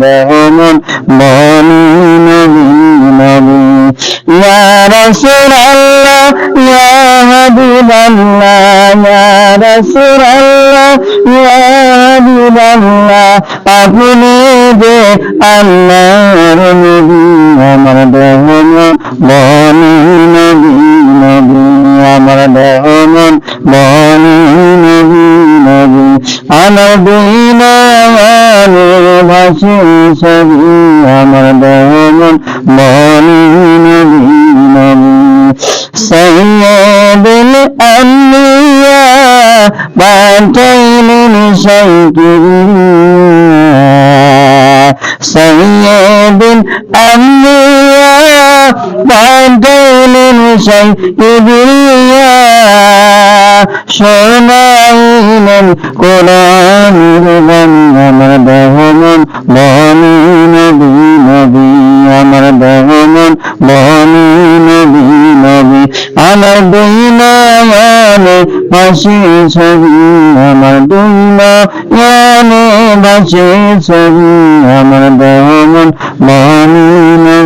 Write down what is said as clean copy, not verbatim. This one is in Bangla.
দেহ মন বনি নবী নবী। ইয়া রাসূলুল্লাহ ইয়া হাবিবাল্লাহ ইয়া রাসূলুল্লাহ ইয়া হাবিবাল্লাহ আপনি যে আল্লাহর নবী আমার দেহ মন বনি নবী নবী আমার দেহ মন বনি নবী নবী। আমার বিনা ভাসি ছবি আমার দেহ মন বনি নবী নবী। সাইয়্যিদুল আম্বিয়া পাঠাইলেন সাইয়্যিদিয়া সাইয়্যিদুল আম্বিয়া পাঠাইলেন সাইয়্যিদিয়া শোনাইলেন কোরআনের বাণী আমার দেহ মন বনি নবী নবী আমার দেহ মন বনি নবী নবী। আমার দুই নয়নে ভাসে ছবি আমার দুই নয়নে ভাসে ছবি আমার দেহ মন বনি নবী